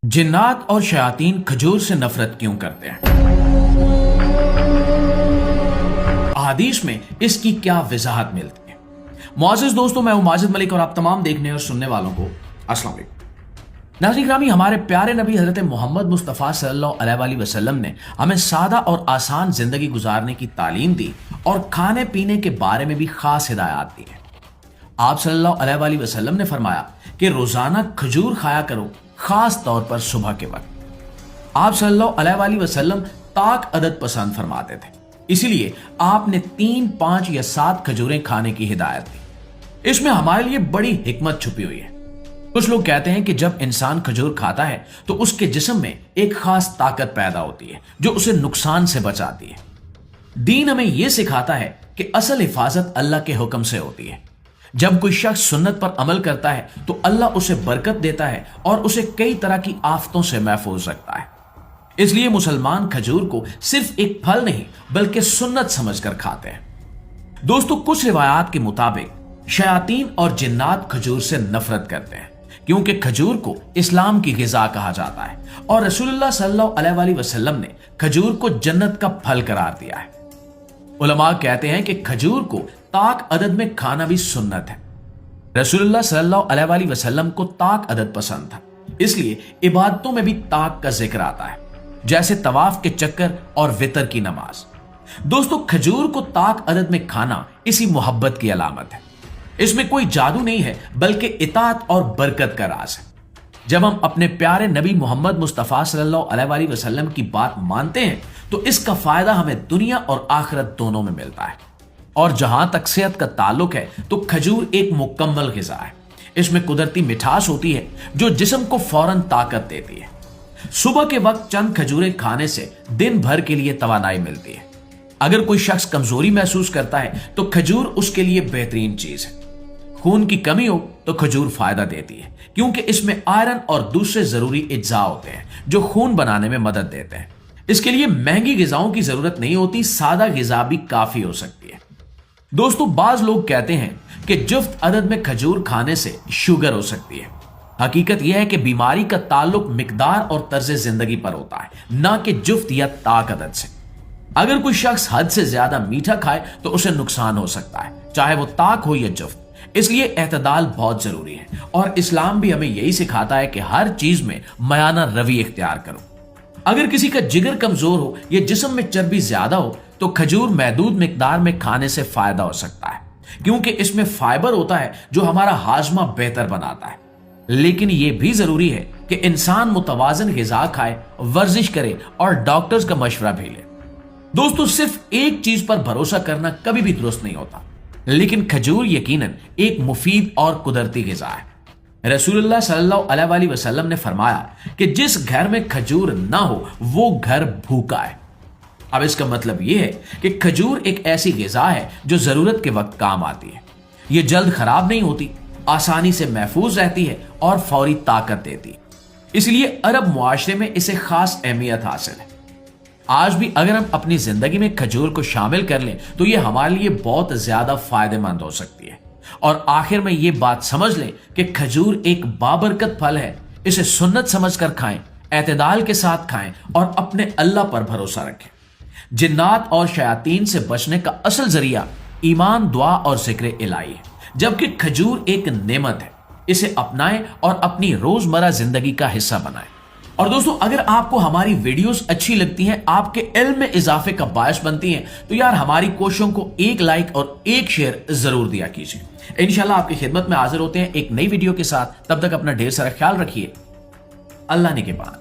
जिन्नात और शयातीन खजूर से नफरत क्यों करते हैं? अहादीस में इसकी क्या वजाहत मिलती है? मुअज़्ज़िज़ दोस्तों, मैं हूं माजिद मलिक और आप तमाम देखने और सुनने वालों को अस्सलाम वालेकुम। नाज़रीन ग्रामी, हमारे प्यारे नबी हजरत मोहम्मद मुस्तफ़ा सल्लल्लाहु अलैहि वसल्लम ने हमें सादा और आसान जिंदगी गुजारने की तालीम दी और खाने पीने के बारे में भी खास हिदायत दी है। आप सल्लल्लाहु अलैहि वसल्लम ने फरमाया कि रोजाना खजूर खाया करो, खास तौर पर सुबह के वक्त। आप सल्लल्लाहु अलैहि वसल्लम ताक अदद पसंद फरमाते थे, इसीलिए आपने 3, 5 या 7 खजूरें खाने की हिदायत दी। इसमें हमारे लिए बड़ी हिकमत छुपी हुई है। कुछ लोग कहते हैं कि जब इंसान खजूर खाता है तो उसके जिस्म में एक खास ताकत पैदा होती है जो उसे नुकसान से बचाती है। दीन हमें यह सिखाता है कि असल हिफाजत अल्लाह के हुक्म से होती है। जब कोई शख्स सुन्नत पर अमल करता है तो अल्लाह उसे बरकत देता है और उसे कई तरह की आफतों से महफूज रखता है। इसलिए मुसलमान खजूर को सिर्फ एक फल नहीं बल्कि सुन्नत समझकर खाते हैं। दोस्तों, कुछ रिवायात के मुताबिक शयातीन और जिन्नात खजूर से नफरत करते हैं क्योंकि खजूर को इस्लाम की गिजा कहा जाता है और रसूलुल्लाह सल्लल्लाहु अलैहि वसल्लम ने खजूर को जन्नत का फल करार दिया है। उलमा कहते हैं कि खजूर को ताक अदद में खाना भी सुन्नत है। रसूलुल्लाह सल्लल्लाहु अलैहि वसल्लम को ताक अदद पसंद था, इसलिए इबादतों में भी ताक का जिक्र आता है, जैसे तवाफ के चक्कर और वितर की नमाज। दोस्तों, खजूर को ताक अदद में खाना इसी मोहब्बत की अलामत है। इसमें कोई जादू नहीं है बल्कि इताअत और बरकत का राज है। जब हम अपने प्यारे नबी मोहम्मद मुस्तफ़ा सल्लल्लाहु अलैहि वसल्लम की बात मानते हैं तो इसका फायदा हमें दुनिया और आखिरत दोनों में मिलता है। और जहां तक सेहत का ताल्लुक है तो खजूर एक मुकम्मल ग़िज़ा है। इसमें कुदरती मिठास होती है जो जिस्म को फौरन ताकत देती है। सुबह के वक्त चंद खजूरें खाने से दिन भर के लिए तवानाई मिलती है। अगर कोई शख्स कमजोरी महसूस करता है तो खजूर उसके लिए बेहतरीन चीज है। खून की कमी हो तो खजूर फायदा देती है क्योंकि इसमें आयरन और दूसरे जरूरी अज्जा होते हैं जो खून बनाने में मदद देते हैं। इसके लिए महंगी ग़िज़ाओं की जरूरत नहीं होती, सादा ग़िज़ा भी काफी हो सकती है। दोस्तों, बाज लोग कहते हैं कि जुफ्त अदद में खजूर खाने से शुगर हो सकती है। हकीकत यह है कि बीमारी का ताल्लुक मिकदार और तर्ज जिंदगी पर होता है, ना कि जुफ्त या ताक अदद से। अगर कोई शख्स हद से ज्यादा मीठा खाए तो उसे नुकसान हो सकता है, चाहे वो ताक हो या जुफ्त। इसलिए एतदाल बहुत जरूरी है और इस्लाम भी हमें यही सिखाता है कि हर चीज में मयाना रवि इख्तियार करो। अगर किसी का जिगर कमजोर हो या जिस्म में चर्बी ज्यादा हो तो खजूर महदूद मिकदार में खाने से फायदा हो सकता है क्योंकि इसमें फाइबर होता है जो हमारा हाजमा बेहतर बनाता है। लेकिन यह भी जरूरी है कि इंसान मुतवाजन ग़िज़ा खाए, वर्जिश करे और डॉक्टर्स का मशवरा भी ले। दोस्तों, सिर्फ एक चीज पर भरोसा करना कभी भी दुरुस्त नहीं होता, लेकिन खजूर यकीनन एक मुफीद और कुदरती ग़िज़ा है। रसूलुल्लाह सल्लल्लाहु अलैहि वसल्लम ने फरमाया कि जिस घर में खजूर ना हो वो घर भूखा है। अब इसका मतलब यह है कि खजूर एक ऐसी ग़िज़ा है जो जरूरत के वक्त काम आती है। यह जल्द खराब नहीं होती, आसानी से महफूज रहती है और फौरी ताकत देती है। इसलिए अरब मुआशरे में इसे खास अहमियत हासिल है। आज भी अगर हम अपनी जिंदगी में खजूर को शामिल कर लें तो यह हमारे लिए बहुत ज्यादा फायदेमंद हो सकती है। और आखिर में यह बात समझ लें कि खजूर एक बाबरकत फल है। इसे सुन्नत समझकर खाएं, एतदाल के साथ खाएं और अपने अल्लाह पर भरोसा रखें। जिन्नात और शयातीन से बचने का असल जरिया ईमान, दुआ और जिक्र इलाही है, जबकि खजूर एक नेमत है। इसे अपनाएं और अपनी रोजमर्रा जिंदगी का हिस्सा बनाएं। और दोस्तों, अगर आपको हमारी वीडियोस अच्छी लगती हैं, आपके इल्म में इजाफे का बायस बनती हैं, तो यार हमारी कोशिशों को एक लाइक और एक शेयर जरूर दिया कीजिए। इंशाल्लाह आपकी खिदमत में हाजिर होते हैं एक नई वीडियो के साथ। तब तक अपना ढेर सारा ख्याल रखिए। अल्लाह ने के बाद।